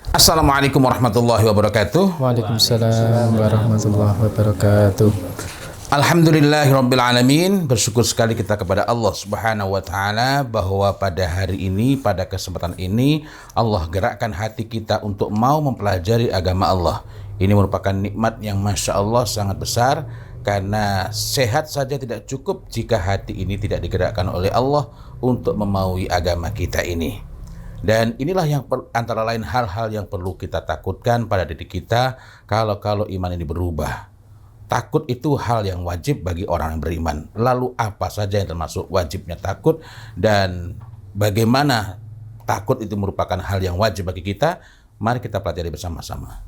Assalamualaikum warahmatullahi wabarakatuh. Waalaikumsalam warahmatullahi wabarakatuh. Alhamdulillahirabbil alamin. Bersyukur sekali kita kepada Allah Subhanahu wa taala bahwa pada hari ini, pada kesempatan ini Allah gerakkan hati kita untuk mau mempelajari agama Allah. Ini merupakan nikmat yang Masya Allah sangat besar, karena sehat saja tidak cukup jika hati ini tidak digerakkan oleh Allah untuk memaui agama kita ini. Dan inilah yang antara lain hal-hal yang perlu kita takutkan pada diri kita kalau iman ini berubah. Takut itu hal yang wajib bagi orang yang beriman. Lalu apa saja yang termasuk wajibnya takut, dan bagaimana takut itu merupakan hal yang wajib bagi kita? Mari kita pelajari bersama-sama.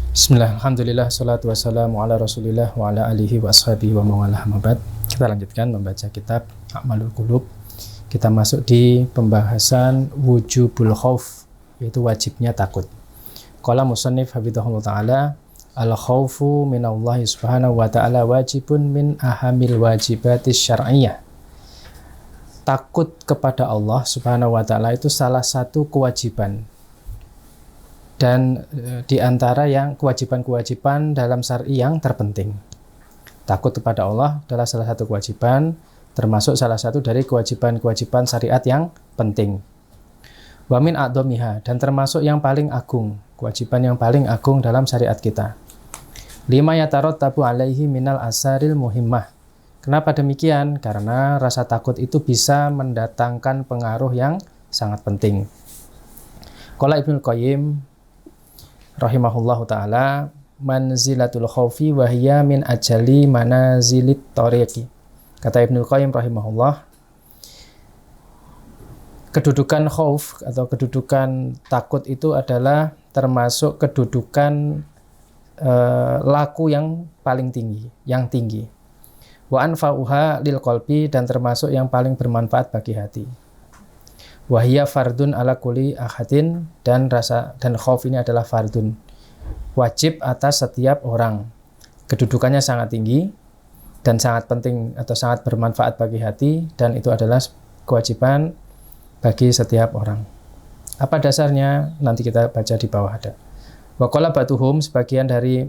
Bismillah, alhamdulillah, salatu wassalamu ala rasulillah wa ala alihi wa ashabihi wa mawalah mabad. Kita lanjutkan membaca kitab A'malul Qulub. Kita masuk di pembahasan wujubul khauf, yaitu wajibnya takut. Qala musannif hafizahullah ta'ala, al-khaufu minallahi subhanahu wa ta'ala wajibun min ahamil wajibatis syar'iyyah. Takut kepada Allah subhanahu wa ta'ala itu salah satu kewajiban, dan di antara yang kewajiban-kewajiban dalam syar'i yang terpenting. Takut kepada Allah adalah salah satu kewajiban, termasuk salah satu dari kewajiban-kewajiban syariat yang penting. Wa min a'dhamiha, dan termasuk yang paling agung, kewajiban yang paling agung dalam syariat kita. Lima yatarattabu alaihi minal asaril muhimmah. Kenapa demikian? Karena rasa takut itu bisa mendatangkan pengaruh yang sangat penting. Qala Ibnul Qayyim rahimahullahu ta'ala, manzilatul khaufi wa hiya min ajali manazilit tariqi. Kata Ibnul Qayyim rahimahullah, kedudukan khauf atau kedudukan takut itu adalah termasuk kedudukan laku yang paling tinggi, yang tinggi. Wa anfa'uha lil qalbi, dan termasuk yang paling bermanfaat bagi hati. Wa hiya fardun ala kulli ahadin, dan khauf ini adalah fardun, wajib atas setiap orang. Kedudukannya sangat tinggi dan sangat penting atau sangat bermanfaat bagi hati, dan itu adalah kewajiban bagi setiap orang. Apa dasarnya? Nanti kita baca di bawah ada. Wa qala batuhum, sebagian dari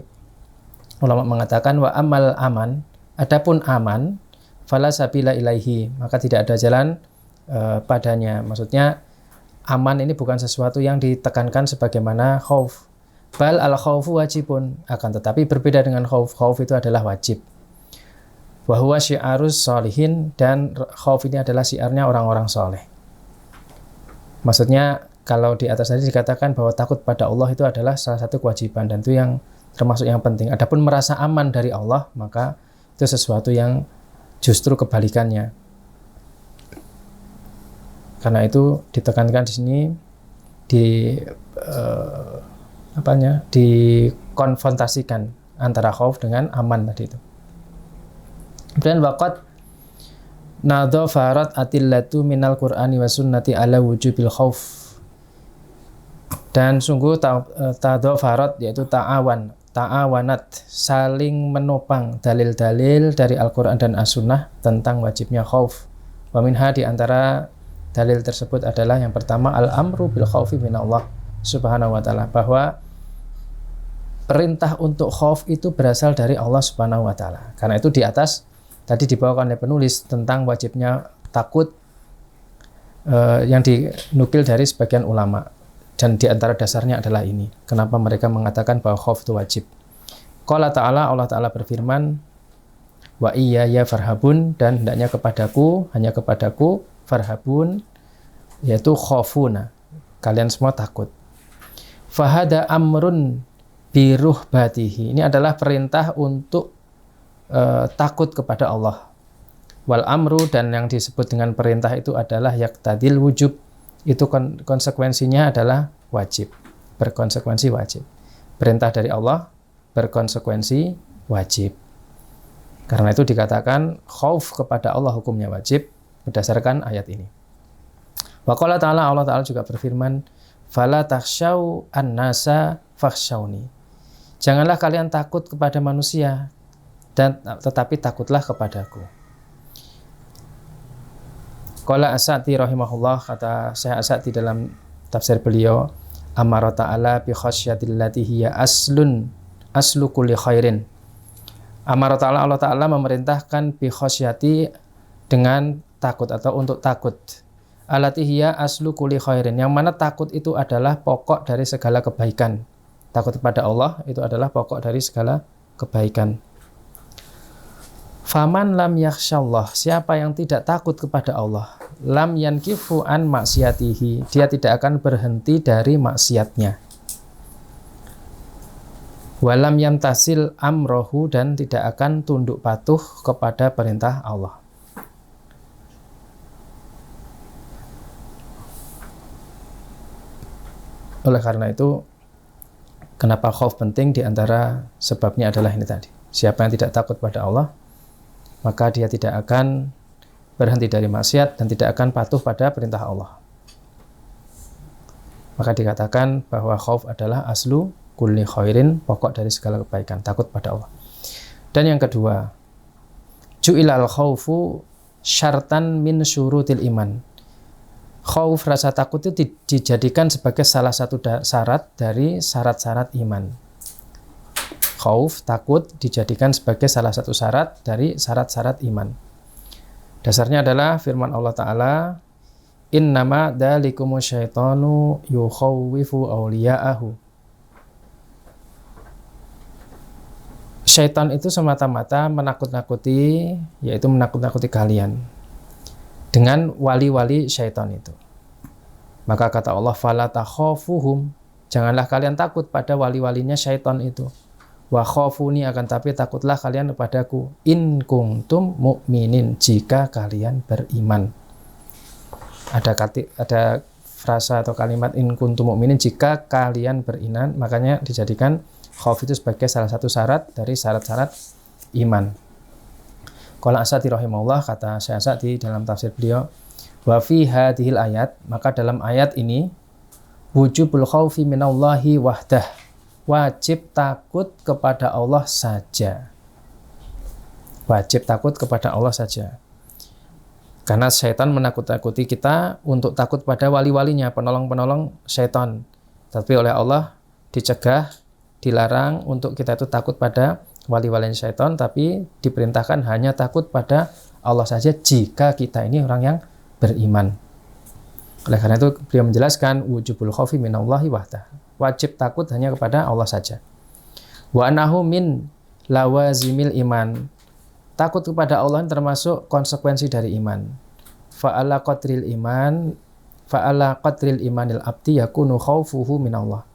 ulama mengatakan, wa amal aman, adapun aman, fala sabila ilaihi, maka tidak ada jalan padanya. Maksudnya aman ini bukan sesuatu yang ditekankan sebagaimana khauf. Bal al khaufu wajibun, akan tetapi berbeda dengan khauf. Khauf itu adalah wajib. Wa huwa syiarus sholihin, dan khauf ini adalah syiarnya orang-orang soleh. Maksudnya kalau di atas tadi dikatakan bahwa takut pada Allah itu adalah salah satu kewajiban, dan itu yang termasuk yang penting. Adapun merasa aman dari Allah, maka itu sesuatu yang justru kebalikannya. Karena itu ditekankan di sini, dikonfrontasikan antara khauf dengan aman tadi itu. Kemudian waqad nadhafarat atillatu minal qur'ani wa sunnati ala wujubil khauf. Dan sungguh tadhafarat, yaitu ta'awanat, saling menopang dalil-dalil dari Al-Qur'an dan As-Sunnah tentang wajibnya khauf. Wa minha, di antara dalil tersebut adalah yang pertama, al-amru bil khaufi minallah subhanahu wa ta'ala, bahwa perintah untuk khauf itu berasal dari Allah subhanahu wa ta'ala. Karena itu di atas tadi dibawakan oleh penulis tentang wajibnya takut yang dinukil dari sebagian ulama, dan di antara dasarnya adalah ini. Kenapa mereka mengatakan bahwa khauf itu wajib? Qala ta'ala, Allah ta'ala berfirman, wa iyaya farhabun, dan hendaknya kepadaku, hanya kepadaku, farhabun, yaitu khaufuna, kalian semua takut. Fahada amrun biruhbatihi, ini adalah perintah untuk takut kepada Allah. Wal amru, dan yang disebut dengan perintah itu adalah yaqtadil wujub, itu konsekuensinya adalah wajib, berkonsekuensi wajib. Perintah dari Allah berkonsekuensi wajib. Karena itu dikatakan khauf kepada Allah hukumnya wajib berdasarkan ayat ini. Wa qala ta'ala, Allah ta'ala juga berfirman, fala takhshaw an-nasa fakhshawni, janganlah kalian takut kepada manusia, dan tetapi takutlah kepadaku. Qala As-Sa'di rahimahullah, kata Syekh As-Sa'di dalam tafsir beliau, amara ta'ala bi khasyatillati hiya aslu kulli khairin. Amara ta'ala, Allah Ta'ala memerintahkan bi khasyati, dengan takut atau untuk takut. Allati hiya aslu kulli khairin, yang mana takut itu adalah pokok dari segala kebaikan. Takut kepada Allah itu adalah pokok dari segala kebaikan. Faman lam yakhsyallah, siapa yang tidak takut kepada Allah, lam yankifu an maksiatihi, dia tidak akan berhenti dari maksiatnya. Walam yamtasil amrohu, dan tidak akan tunduk patuh kepada perintah Allah. Oleh karena itu, kenapa khauf penting? Di antara sebabnya adalah ini tadi. Siapa yang tidak takut pada Allah, maka dia tidak akan berhenti dari maksiat dan tidak akan patuh pada perintah Allah. Maka dikatakan bahwa khauf adalah aslu kulli khairin, pokok dari segala kebaikan, takut pada Allah. Dan yang kedua, ju'ilal khaufu syartan min syurutil iman. Khauf, rasa takut itu dijadikan sebagai salah satu syarat dari syarat-syarat iman. Khauf, takut, dijadikan sebagai salah satu syarat dari syarat-syarat iman. Dasarnya adalah firman Allah Ta'ala, innama dzalikumu syaitanu yukhawwifu awliya'ahu. Syaitan itu semata-mata menakut-nakuti, yaitu menakut-nakuti kalian dengan wali-wali syaitan itu. Maka kata Allah, fala takhafuhum, janganlah kalian takut pada wali-walinya syaitan itu. Wa khafuni, akan tapi takutlah kalian kepadaku, in kuntum mu'minin, jika kalian beriman. Ada frasa atau kalimat in kuntum mu'minin, jika kalian beriman, makanya dijadikan khauf itu sebagai salah satu syarat dari syarat-syarat iman. Qala Asadi rahimahullah, kata Syekh Asadi dalam tafsir beliau, wa fi hadhil ayat, maka dalam ayat ini wujubul khaufi minallahi wahdah, wajib takut kepada Allah saja. Wajib takut kepada Allah saja. Karena syaitan menakut-nakuti kita untuk takut pada wali-walinya, penolong-penolong syaitan. Tapi oleh Allah dicegah, dilarang untuk kita itu takut pada wali-wali syaitan, tapi diperintahkan hanya takut pada Allah saja jika kita ini orang yang beriman. Oleh karena itu beliau menjelaskan wujubul khaufi minallahi wahdah, wajib takut hanya kepada Allah saja. Wa annahu min lawazimil iman, takut kepada Allah termasuk konsekuensi dari iman. Fa'ala qadril imanil abdi yakunu khaufuhu minallah,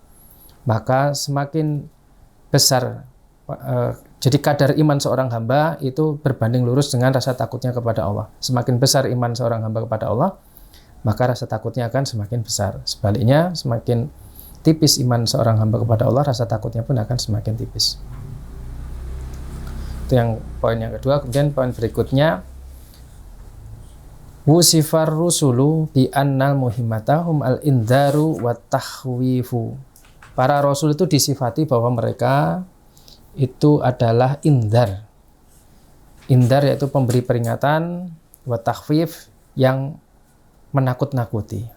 maka semakin besar, jadi kadar iman seorang hamba itu berbanding lurus dengan rasa takutnya kepada Allah. Semakin besar iman seorang hamba kepada Allah, maka rasa takutnya akan semakin besar. Sebaliknya, semakin tipis iman seorang hamba kepada Allah, rasa takutnya pun akan semakin tipis. Itu yang poin yang kedua. Kemudian poin berikutnya, wusifar rusulu bi annal muhimmatahum al-indharu wa tahwifu. Para rasul itu disifati bahwa mereka itu adalah indhar. Indhar yaitu pemberi peringatan, wa takhwif yang menakut-nakuti.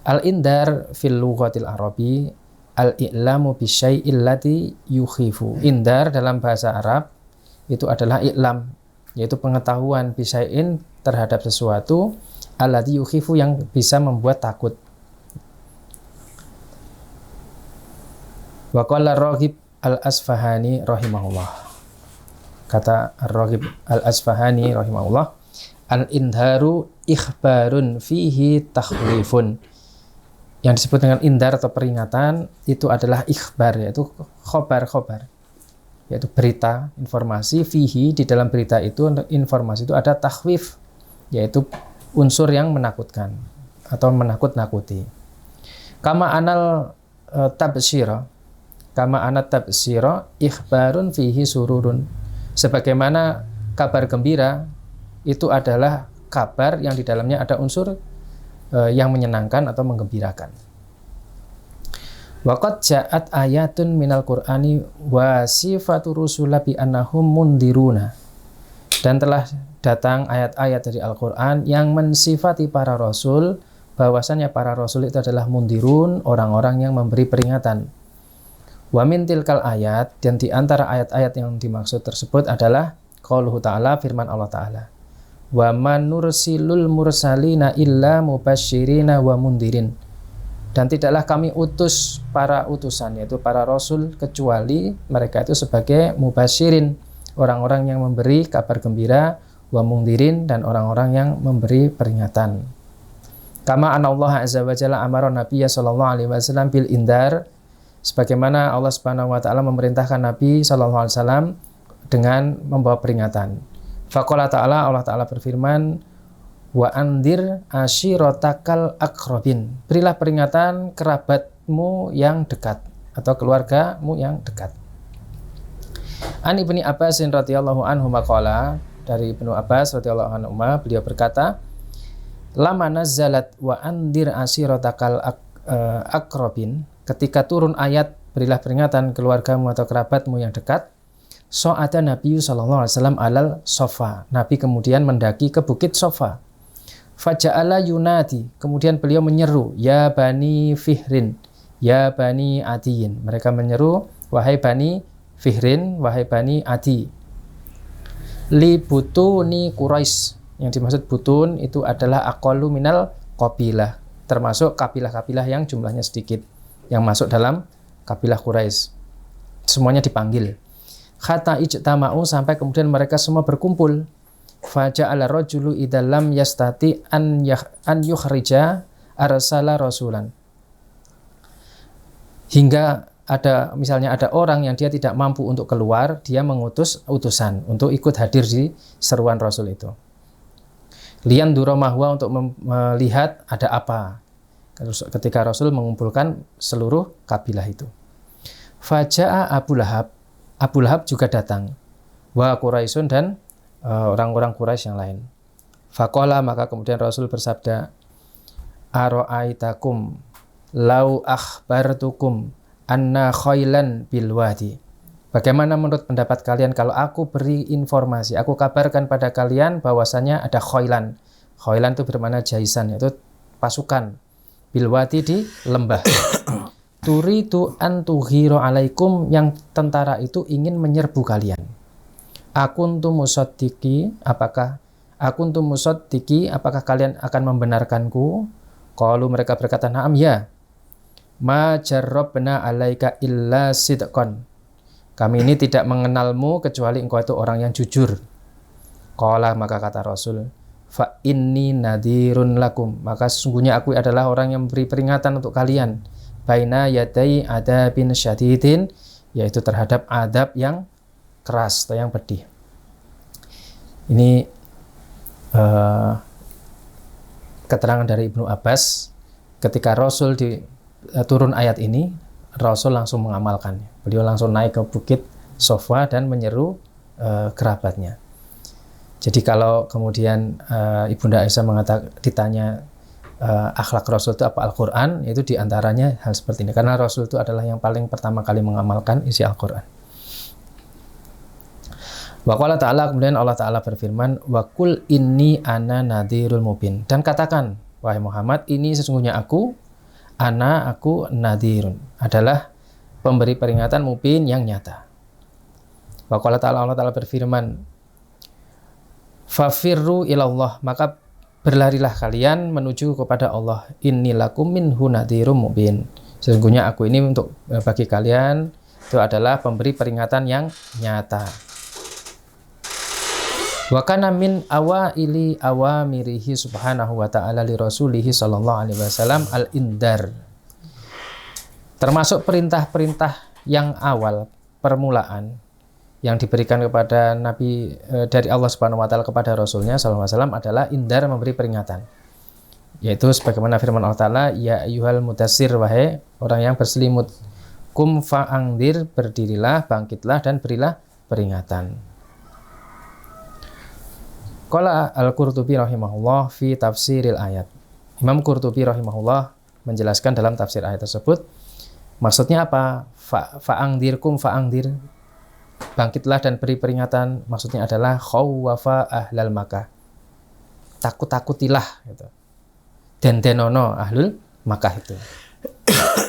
Al-indhar fil lughatil arabi al-i'lamu bisyai'il ladzi yukhifu. Indhar dalam bahasa Arab itu adalah i'lam, yaitu pengetahuan bisyai'in terhadap sesuatu alladzi yukhifu yang bisa membuat takut. Wa qala Raghib Al-Asfahani rahimahullah. Kata Raghib Al-Asfahani rahimahullah, al-indharu ikhbarun fihi takhwifun. Yang disebut dengan indhar atau peringatan itu adalah ikhbar, yaitu khobar, yaitu berita, informasi. Fihi, di dalam berita itu, informasi itu ada takhwif, yaitu unsur yang menakutkan atau menakut-nakuti. Kama anal tabsyira, kama anat tabsyira ikhbarun fihi sururun. Sebagaimana kabar gembira itu adalah kabar yang di dalamnya ada unsur yang menyenangkan atau menggembirakan. Waqad ja'at ayatun minal Qur'ani wa sifatu rusula bi annahum mundiruna. Dan telah datang ayat-ayat dari Al-Qur'an yang mensifati para rasul bahwasanya para rasul itu adalah mundirun, orang-orang yang memberi peringatan. Wa min tilkal ayat, dan di antara ayat-ayat yang dimaksud tersebut adalah qauluhu ta'ala, firman Allah Ta'ala. Wa man nursilul mursalina illa mubasyirina wa mundirin. Dan tidaklah kami utus para utusan, yaitu para rasul, kecuali mereka itu sebagai mubasyirin, orang-orang yang memberi kabar gembira, wa mundirin, dan orang-orang yang memberi peringatan. Kama anna Allah azza wa jalla amara Nabiyya sallallahu alaihi wasallam bil indar, sebagaimana Allah Subhanahu wa taala memerintahkan Nabi sallallahu alaihi wasallam dengan membawa peringatan. Faqala ta'ala, Allah Ta'ala berfirman, wa andir ashiratakal aqrabin. Berilah peringatan kerabatmu yang dekat atau keluargamu yang dekat. An Ibni Abbas radhiyallahu anhu maqala, dari Ibnu Abbas radhiyallahu anhu beliau berkata, lama nazzalat wa andir ashiratakal aqrabin, ketika turun ayat berilah peringatan keluargamu atau kerabatmu yang dekat, so'ada Nabi sallallahu alaihi wasallam alal sofa. Nabi kemudian mendaki ke bukit Sofa. Faja'ala yunadi, kemudian beliau menyeru, ya bani Fihrin, ya bani Adiyin. Mereka menyeru, wahai bani Fihrin, wahai bani Adi. Li butuni Quraisy. Yang dimaksud butun itu adalah aqallu minal qabilah, termasuk kabilah-kabilah yang jumlahnya sedikit, yang masuk dalam kabilah Quraisy. Semuanya dipanggil. Hatta ijtama'u, sampai kemudian mereka semua berkumpul. Faja'ala rajulu idza lam yastati an yukhrija arsala rasulan. Hingga misalnya ada orang yang dia tidak mampu untuk keluar, dia mengutus utusan untuk ikut hadir di seruan Rasul itu. Lian duro mahwa, untuk melihat ada apa ketika Rasul mengumpulkan seluruh kabilah itu. Faja'a Abu Lahab, Abu Lahab juga datang, wa Quraisyun, dan orang-orang Quraisy yang lain. Faqala, maka kemudian Rasul bersabda, aro'aitakum lau akhbartukum anna khailan bil wadi. Bagaimana menurut pendapat kalian kalau aku beri informasi, aku kabarkan pada kalian bahwasanya ada khailan. Khailan itu bermakna jaisan, yaitu pasukan, bil wadi, di lembah. Turidu an tughira alaikum, yang tentara itu ingin menyerbu kalian. Akuntum musaddiqi, apakah kalian akan membenarkanku? Qalu, mereka berkata, na'am, ya. Ma jarrabna alaika illa sidqan. Kami ini tidak mengenalmu kecuali engkau itu orang yang jujur. Qala, maka kata Rasul, fa inni nadhirun lakum, maka sesungguhnya aku adalah orang yang memberi peringatan untuk kalian. Baina yadai adabin syadidin, yaitu terhadap adab yang keras atau yang pedih. Ini keterangan dari Ibnu Abbas. Ketika Rasul turun ayat ini, Rasul langsung mengamalkannya. Beliau langsung naik ke bukit Sofa dan menyeru kerabatnya. Jadi kalau kemudian Ibunda Aisyah ditanya akhlak Rasul itu apa Al-Quran, itu diantaranya hal seperti ini. Karena Rasul itu adalah yang paling pertama kali mengamalkan isi Al-Quran. Wa qala ta'ala, kemudian Allah Ta'ala berfirman, wa qul inni ana nadhirul mubin. Dan katakan, wahai Muhammad, ini sesungguhnya aku nadhirun, adalah pemberi peringatan mubin yang nyata. Wa qala ta'ala, Allah Ta'ala berfirman, fafirru ilallah, maka berlarilah kalian menuju kepada Allah. Inni lakum minhu nadhirum mubin. Sesungguhnya aku ini untuk bagi kalian itu adalah pemberi peringatan yang nyata. Wa kana min awaili awamirihi subhanahu wa ta'ala li rasulihi sallallahu alaihi wasallam al-indar. Termasuk perintah-perintah yang awal, permulaan yang diberikan kepada Nabi dari Allah Subhanahu wa taala kepada Rasulnya sallallahu alaihi wasallam adalah indar, memberi peringatan. Yaitu sebagaimana firman Allah Ta'ala, ya ayyuhal mudassir, wahai orang yang berselimut, kum fa'angdir, berdirilah, bangkitlah, dan berilah peringatan. Qala Al-Qurtubi rahimahullah fi tafsiril ayat. Imam Qurtubi rahimahullah menjelaskan dalam tafsir ayat tersebut, maksudnya apa? Fa'angdir, kum fa'angdir, bangkitlah dan beri peringatan, maksudnya adalah khawwafa ahlal Makkah, takut-takutilah gitu. dendenono ahlul Makkah itu.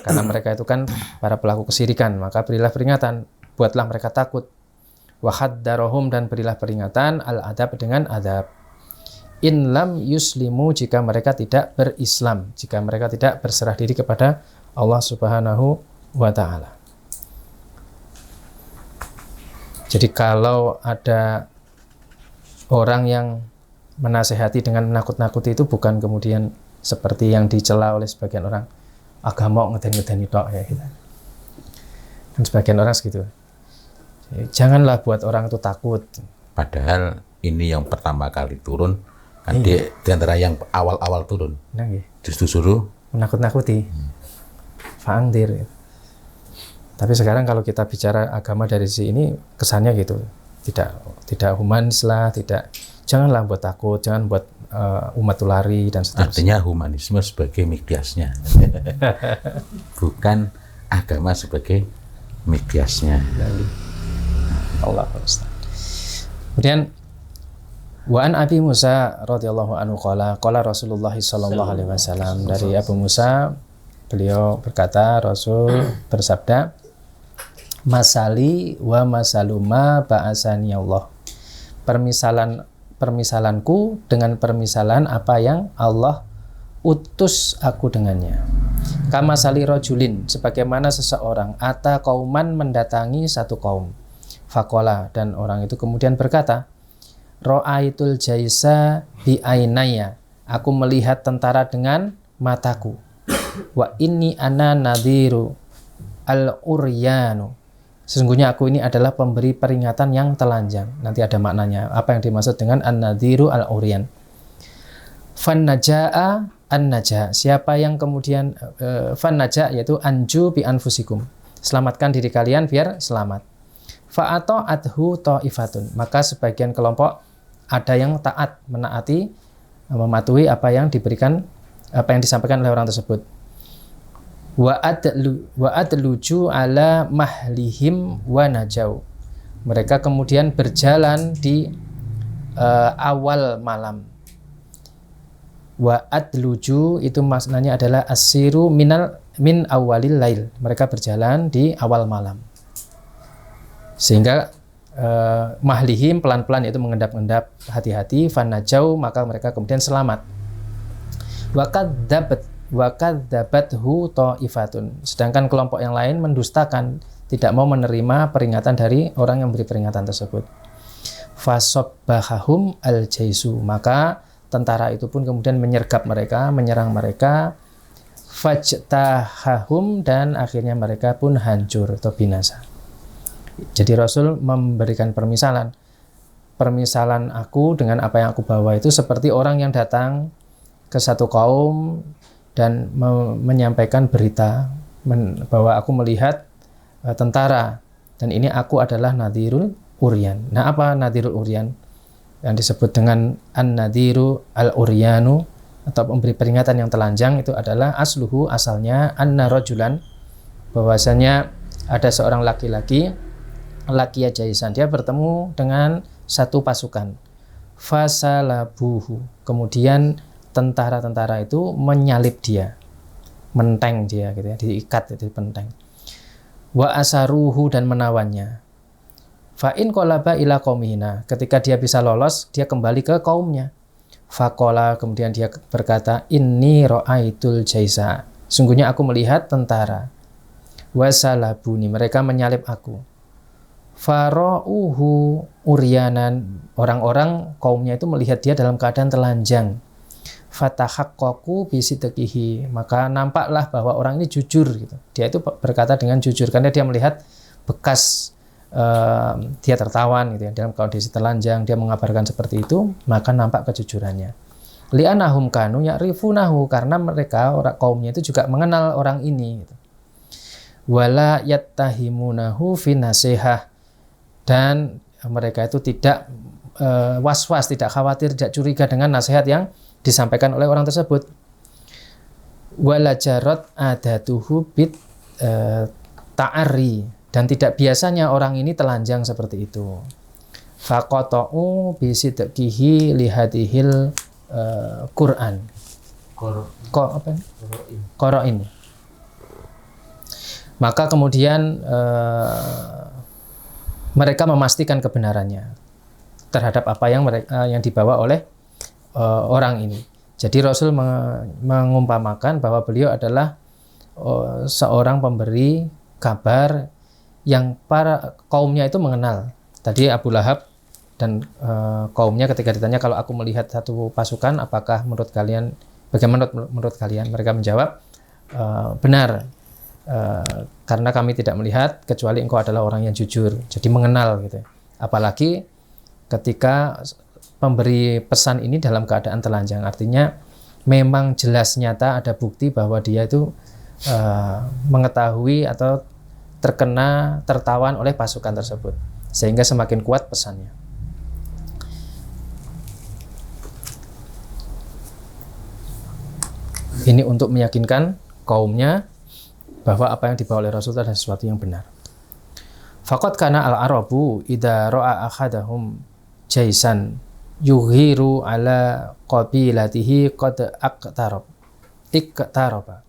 Karena mereka itu kan para pelaku kesyirikan, maka berilah peringatan, buatlah mereka takut. Wa haddarohum, dan berilah peringatan al-adab dengan adab. In lam yuslimu, jika mereka tidak berislam, jika mereka tidak berserah diri kepada Allah Subhanahu wa ta'ala. Jadi kalau ada orang yang menasehati dengan menakut-nakuti itu bukan kemudian seperti yang dicela oleh sebagian orang, agama ngeden-ngeden itu ya gitu. Dan sebagian orang segitu. Janganlah buat orang itu takut. Padahal ini yang pertama kali turun, kan di antara yang awal-awal turun. Nah, Justru suruh menakut-nakuti. Fa'angdir. Tapi sekarang kalau kita bicara agama dari sini kesannya gitu. Tidak humanis lah, janganlah buat takut, jangan buat umat itu lari dan seterusnya. Artinya humanisme sebagai mikyasnya. Bukan agama sebagai mikyasnya. Allah Ustaz. Kemudian wa an Abi Musa radhiyallahu anhu qala Rasulullah sallallahu alaihi wasallam, dari Abu Musa beliau berkata, Rasul bersabda, masali wa masaluma ba'asani Allah. Permisalanku dengan permisalan apa yang Allah utus aku dengannya. Kama sali rajulin, sebagaimana seseorang ata kauman, mendatangi satu kaum. Fakola, dan orang itu kemudian berkata, ro'aitul jaisa bi ainaya, aku melihat tentara dengan mataku. Wa inni ana nadhiru al-uryanu, sesungguhnya aku ini adalah pemberi peringatan yang telanjang. Nanti ada maknanya apa yang dimaksud dengan an-nadhiru al-uryan. Fan najaa an-naja, siapa yang kemudian fan naja, yaitu anju bi anfusikum, selamatkan diri kalian biar selamat. Fa'ata'athu ta'ifatun, maka sebagian kelompok ada yang taat, menaati, mematuhi apa yang diberikan, apa yang disampaikan oleh orang tersebut. Wa adluju ala mahlihim wa najau, mereka kemudian berjalan di awal malam. Wa adluju itu maknanya adalah asiru min awalil lail, mereka berjalan di awal malam. Sehingga mahlihim pelan-pelan, yaitu mengendap-endap, hati-hati, fanajau, maka mereka kemudian selamat. Wa kadzabathu ta'ifatun, sedangkan kelompok yang lain mendustakan, tidak mau menerima peringatan dari orang yang beri peringatan tersebut. Fasabbahahum al-jaisu, maka tentara itu pun kemudian menyergap mereka, menyerang mereka. Fajtahahum, dan akhirnya mereka pun hancur atau binasa. Jadi Rasul memberikan permisalan aku dengan apa yang aku bawa itu seperti orang yang datang ke satu kaum dan menyampaikan berita bahwa aku melihat tentara, dan ini aku adalah nadhirul uryan. Nah, apa nadhirul uryan? Yang disebut dengan an-nadhiru al-uryanu, atau memberi peringatan yang telanjang, itu adalah asluhu, asalnya anna rajulan, bahwasanya ada seorang laki-laki lakiya jaisan, dia bertemu dengan satu pasukan. Fasalabuhu, kemudian tentara-tentara itu menyalib dia, menteng dia gitu ya, diikat, itu penteng. Wa asaruhu, dan menawannya. Fa in qalaba ila qaumina, ketika dia bisa lolos, dia kembali ke kaumnya. Faqala, kemudian dia berkata, inni ra'aitul jaisa, sungguhnya aku melihat tentara. Wasalabuni, mereka menyalib aku. Fara'uhu uryanan, orang-orang kaumnya itu melihat dia dalam keadaan telanjang. Fatahaqqaqu bisidqihi, maka nampaklah bahwa orang ini jujur gitu. Dia itu berkata dengan jujur karena dia melihat bekas dia tertawan gitu ya, dalam kondisi telanjang, dia mengabarkan seperti itu, maka nampak kejujurannya. Li'anahum kanu ya'rifunahu, karena mereka orang kaumnya itu juga mengenal orang ini gitu. Wala yattahimunahu fi nasihah, dan mereka itu tidak was-was, tidak khawatir, tidak curiga dengan nasihat yang disampaikan oleh orang tersebut. Wala jarot adatuhu bit ta'ari, dan tidak biasanya orang ini telanjang seperti itu. Faqata'u bisidqihi lihadihil Quran, Qoro'in. Maka kemudian mereka memastikan kebenarannya terhadap apa yang dibawa oleh orang ini. Jadi Rasul mengumpamakan bahwa beliau adalah seorang pemberi kabar yang para kaumnya itu mengenal. Tadi Abu Lahab dan kaumnya ketika ditanya, kalau aku melihat satu pasukan, apakah menurut kalian, bagaimana menurut kalian? Mereka menjawab, benar, karena kami tidak melihat kecuali engkau adalah orang yang jujur. Jadi mengenal gitu. Apalagi ketika pemberi pesan ini dalam keadaan telanjang, artinya memang jelas nyata ada bukti bahwa dia itu mengetahui atau tertawan oleh pasukan tersebut, sehingga semakin kuat pesannya. Ini untuk meyakinkan kaumnya bahwa apa yang dibawa oleh Rasul itu adalah sesuatu yang benar. Faqad kana al-arabu idza ra'a ahadahum jaisan yughiru ala qabilatihi qad iqtaraba.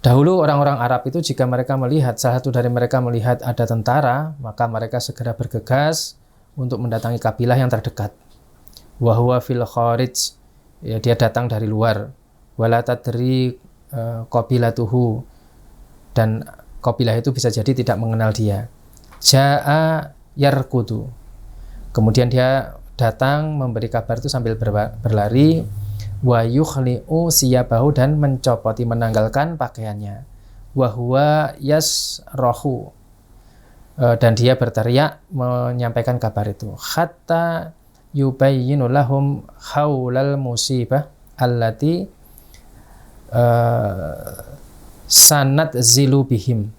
Dahulu orang-orang Arab itu jika mereka melihat, salah satu dari mereka melihat ada tentara, maka mereka segera bergegas untuk mendatangi kabilah yang terdekat. Wa huwa fil kharij, ya, dia datang dari luar. Wala tadri qabilatuhu, dan kabilah itu bisa jadi tidak mengenal dia. Ja'a yarkudu, kemudian dia datang memberi kabar itu sambil berlari. Wa yukhli'u siyabahu, dan mencopoti, menanggalkan pakaiannya. Wa huwa yasrahu, dan dia berteriak menyampaikan kabar itu. Hatta yubayyinu lahum haulal musibah allati sanat zilu bihim.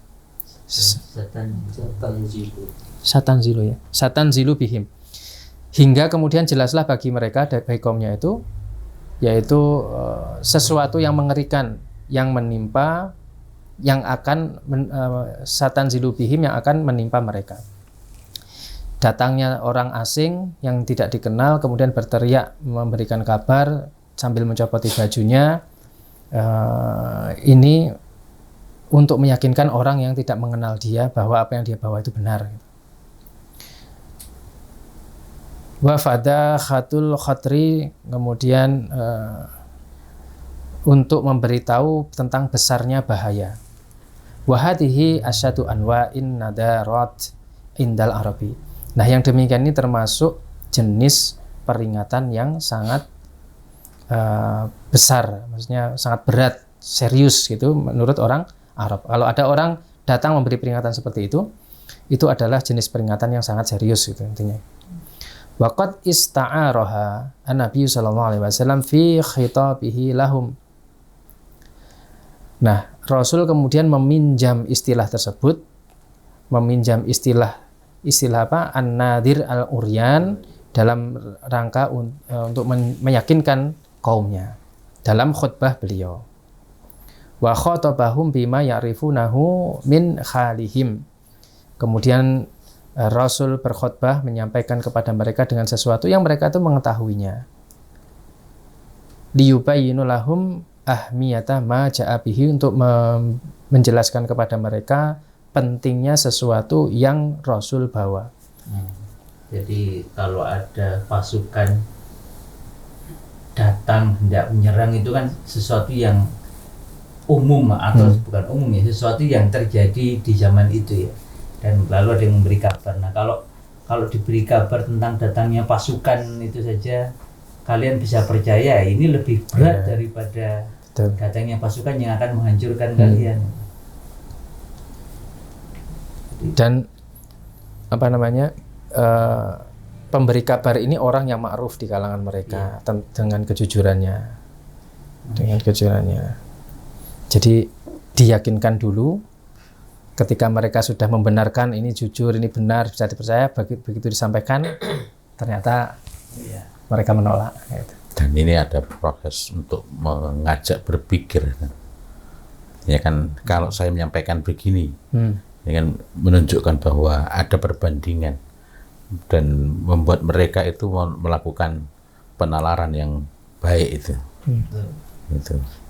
Satan zilu bihim. Hingga kemudian jelaslah bagi mereka, bagi kaumnya itu, yaitu sesuatu yang mengerikan yang menimpa, yang akan satan zilubihim, yang akan menimpa mereka. Datangnya orang asing yang tidak dikenal kemudian berteriak memberikan kabar sambil mencopoti bajunya, ini untuk meyakinkan orang yang tidak mengenal dia bahwa apa yang dia bawa itu benar. Wa fada khatul khatri, kemudian untuk memberitahu tentang besarnya bahaya. Wa hadhihi asyadu anwa'in nadarat indal arabi. Nah, yang demikian ini termasuk jenis peringatan yang sangat besar, maksudnya sangat berat, serius gitu menurut orang Arab. Kalau ada orang datang memberi peringatan seperti itu adalah jenis peringatan yang sangat serius gitu intinya. Waqad ista'araha an-nabiy sallallahu alaihi wasallam fi khitabihi lahum. Nah, Rasul kemudian meminjam istilah tersebut, meminjam istilah apa? An-nadir al-uryan dalam rangka untuk meyakinkan kaumnya dalam khutbah beliau. Wa khatabahum bima ya'rifunahu min khalihim. Kemudian Rasul berkhutbah menyampaikan kepada mereka dengan sesuatu yang mereka itu mengetahuinya. Liyubayyinu lahum ahmiyata ma ja'a bihi, untuk menjelaskan kepada mereka pentingnya sesuatu yang Rasul bawa. Jadi kalau ada pasukan datang hendak menyerang itu kan sesuatu yang umum atau bukan umum ya, sesuatu yang terjadi di zaman itu ya. Dan lalu ada yang memberi kabar. Nah, kalau diberi kabar tentang datangnya pasukan itu saja kalian bisa percaya, ini lebih berat daripada datangnya pasukan yang akan menghancurkan kalian. Dan apa namanya, pemberi kabar ini orang yang ma'ruf di kalangan mereka dengan kejujurannya, Jadi diyakinkan dulu. Ketika mereka sudah membenarkan ini jujur, ini benar, bisa dipercaya, begitu disampaikan ternyata mereka menolak. Gitu. Dan ini ada proses untuk mengajak berpikir. Ya kan, kalau saya menyampaikan begini, ya kan, menunjukkan bahwa ada perbandingan dan membuat mereka itu melakukan penalaran yang baik itu.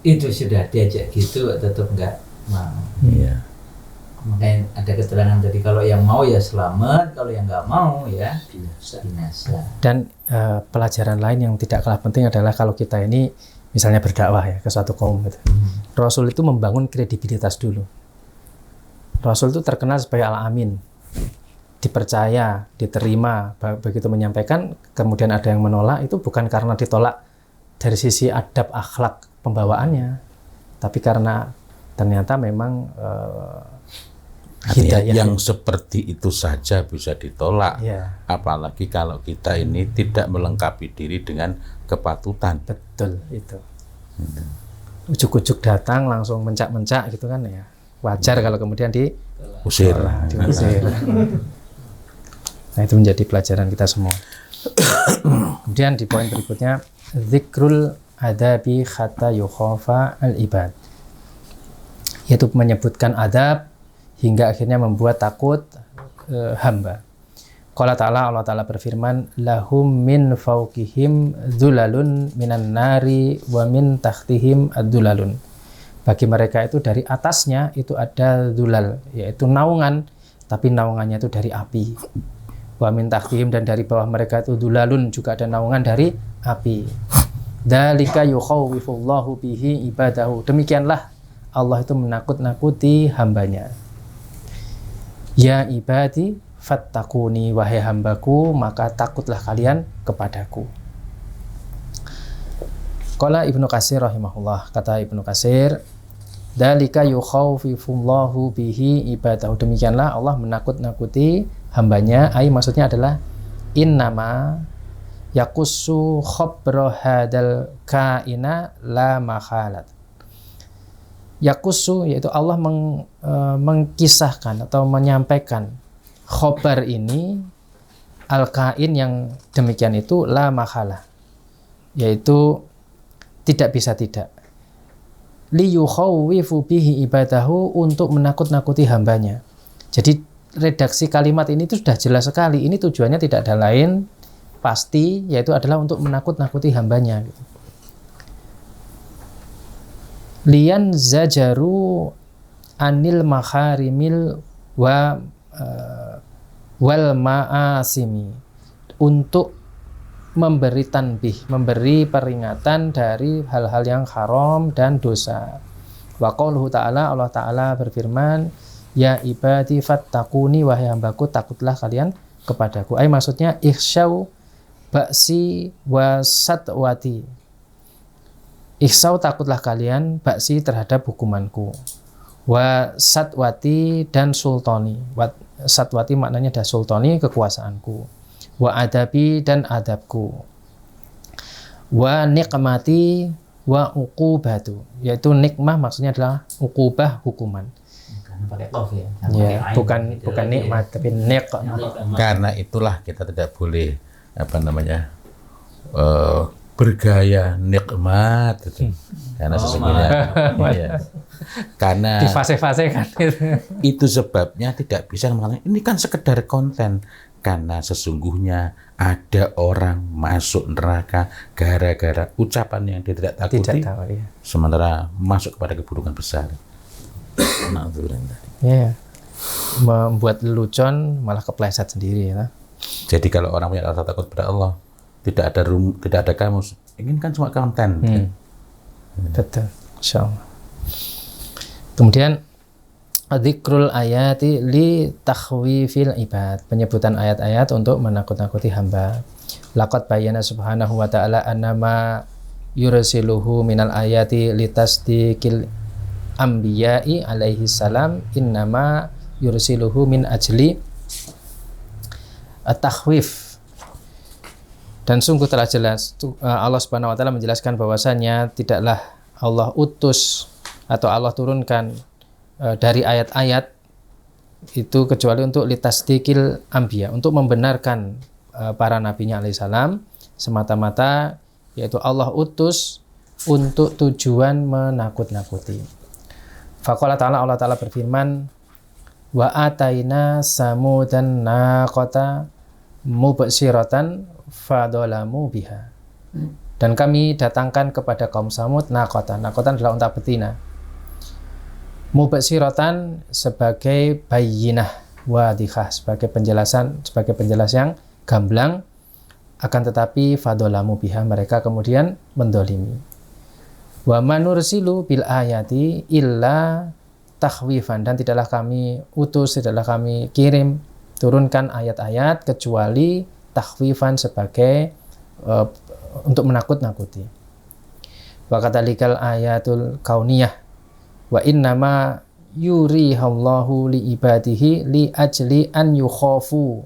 Itu sudah diajak gitu tetap nggak mau. Iya. Makanya ada keterangan tadi, kalau yang mau ya selamat, kalau yang nggak mau ya binasa. Dan pelajaran lain yang tidak kalah penting adalah kalau kita ini misalnya berdakwah ya ke suatu kaum gitu. Rasul itu membangun kredibilitas dulu. Rasul itu terkenal sebagai al-amin, dipercaya, diterima. Begitu menyampaikan kemudian ada yang menolak, itu bukan karena ditolak dari sisi adab akhlak pembawaannya, tapi karena ternyata memang Artinya hidayah yang seperti itu saja bisa ditolak, ya. apalagi kalau kita ini tidak melengkapi diri dengan kepatutan. Betul itu. Ujuk-ujuk datang langsung mencak-mencak gitu kan ya. Wajar kalau kemudian Usir. diusir. Nah, itu menjadi pelajaran kita semua. Kemudian di poin berikutnya, zikrul adabi hatta yukhafa al-ibad. Yaitu menyebutkan adab hingga akhirnya membuat takut hamba. Qala ta'ala, Allah Ta'ala berfirman, lahum min fawqihim dhulalun minan nari wa min tahtihim ad-dhulalun. Bagi mereka itu dari atasnya itu ada dhulal, yaitu naungan, tapi naungannya itu dari api. Wa min tahtihim, dan dari bawah mereka itu dhulalun, juga ada naungan dari api. Dzalika yukhawwifullahu bihi ibadahu. Demikianlah Allah itu menakut-nakuti hambanya. Ya ibadi fattaquni, wahai hambaku, maka takutlah kalian kepadaku. Qala Ibnu Katsir rahimahullah, kata Ibnu Katsir, dzalika yukhawwifullahu bihi ibadahu. Demikianlah Allah menakut-nakuti hambanya, maksudnya adalah innama yakussu khabra hadal kaina la makhalat. Yakussu, yaitu Allah mengkisahkan atau menyampaikan khobar ini, al-kain yang demikian itu, la makhalah, yaitu tidak bisa tidak, li yukhawwifu bihi ibadahu, untuk menakut-nakuti hambanya. Jadi redaksi kalimat ini itu sudah jelas sekali, ini tujuannya tidak ada lain pasti, yaitu adalah untuk menakut-nakuti hambanya. Lian zajaru anil makharimil wal ma'asimi, untuk memberi tanbih, memberi peringatan dari hal-hal yang haram dan dosa. Wa qauluhu ta'ala, Allah Ta'ala berfirman, ya ibadi fattaquni, wahai hambaku, takutlah kalian kepadaku. Maksudnya ikhsyau ba'si wa satwati. Ikhsau, takutlah kalian, ba'si, terhadap hukumanku, wa satwati, dan sultani. Satwati maknanya adalah sultani, kekuasaanku, wa adabi, dan adabku, wa nikmati wa uqubatu, yaitu nikmah maksudnya adalah uqubah, hukuman. Pakai qaf ya. Ya, bukan nikmat tapi nikmah. Karena itulah kita tidak boleh bergaya nikmat gitu. Karena sesungguhnya karena Di fase-fase kan itu sebabnya tidak bisa mengatakan ini kan sekedar konten, karena sesungguhnya ada orang masuk neraka gara-gara ucapan yang dia tidak takuti, ya. sementara masuk kepada keburukan besar. Ya, membuat lelucon malah kepleset sendiri ya. Jadi kalau orang punya rasa takut pada Allah, tidak ada kamus, ini kan cuma konten. Betul, insyaallah. Kemudian dzikrul ayati li takhwifil ibad, penyebutan ayat-ayat untuk menakut-nakuti hamba. Laqad bayyana subhanahu wa ta'ala annama yursiluhu minal ayati litasdiqil anbiya'i alaihi salam innama yursiluhu min ajli at-takhwif. Dan sungguh telah jelas Allah Subhanahu wa taala menjelaskan bahwasannya tidaklah Allah utus atau Allah turunkan dari ayat-ayat itu kecuali untuk litasdiqil anbiya, untuk membenarkan para nabinya alaihi salam semata-mata, yaitu Allah utus untuk tujuan menakut-nakuti. Faqala ta'ala, Allah Ta'ala berfirman, wa ataina samudan naqata mubsiratan fadolamu biha. Dan kami datangkan kepada kaum Samud naqatan. Naqatan adalah unta betina. Mubasiratan sebagai bayyinah wadihah, sebagai penjelas yang gamblang, akan tetapi fadolamu biha, mereka kemudian mendolimi. Wa manursilu bil ayati illa takhwifan, dan tidaklah kami utus, tidaklah kami turunkan ayat-ayat kecuali takhwifan sebagai untuk menakut-nakuti. Wa katalikal ayatul kauniyah wa innama yurihallahu li ibadihi li ajli an yukhafu.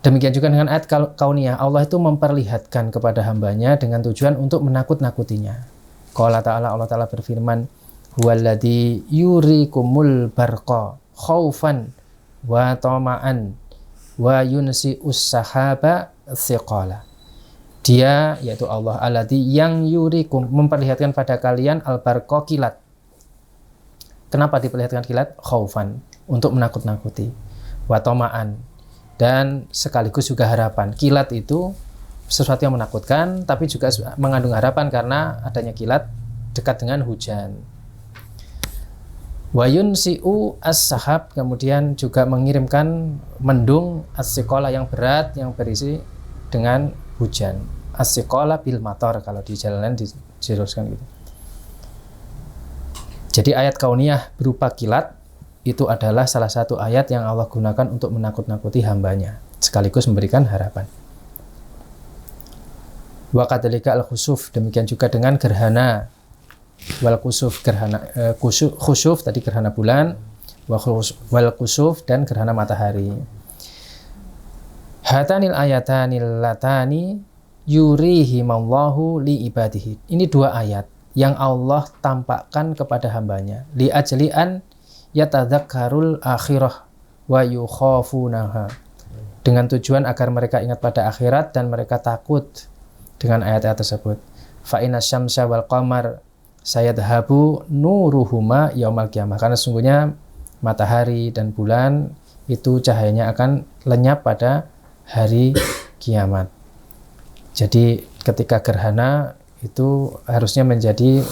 Demikian juga dengan ayat kauniyah, Allah itu memperlihatkan kepada hambanya dengan tujuan untuk menakut-nakutinya. Qala ta'ala, Allah Ta'ala berfirman, huwallazi yurikumul barqa khaufan wa tama'an wa yunsi'us sahaba thiqala. Dia, yaitu Allah, alladzi yang yurikum, memperlihatkan pada kalian al-barqa, kilat. Kenapa diperlihatkan kilat? Khaufan, untuk menakut-nakuti. Wa tama'an, dan sekaligus juga harapan. Kilat itu sesuatu yang menakutkan, tapi juga mengandung harapan karena adanya kilat dekat dengan hujan. Wa yunsi'u as-sahab, kemudian juga mengirimkan mendung as-siqala yang berat, yang berisi dengan hujan. As-siqala bil matar, kalau di jalan dijelaskan gitu. Jadi ayat kauniyah berupa kilat itu adalah salah satu ayat yang Allah gunakan untuk menakut-nakuti hambanya, sekaligus memberikan harapan. Wa kadzalika al-khusuf, demikian juga dengan gerhana. Wal khusuf, gerhana khusuf tadi gerhana bulan, wal khusuf dan gerhana matahari. Hatanil ayatanil latani yurihimallahu li ibadihi. Ini dua ayat yang Allah tampakkan kepada hambanya. Li ajli'an yatadzakkarul akhirah wa yukhafunaha. Dengan tujuan agar mereka ingat pada akhirat dan mereka takut dengan ayat-ayat tersebut. Fa inna syamsa wal qamar sayadhabu nuruhuma yaumal qiyamah. Karena sesungguhnya matahari dan bulan itu cahayanya akan lenyap pada hari kiamat. Jadi ketika gerhana itu harusnya menjadi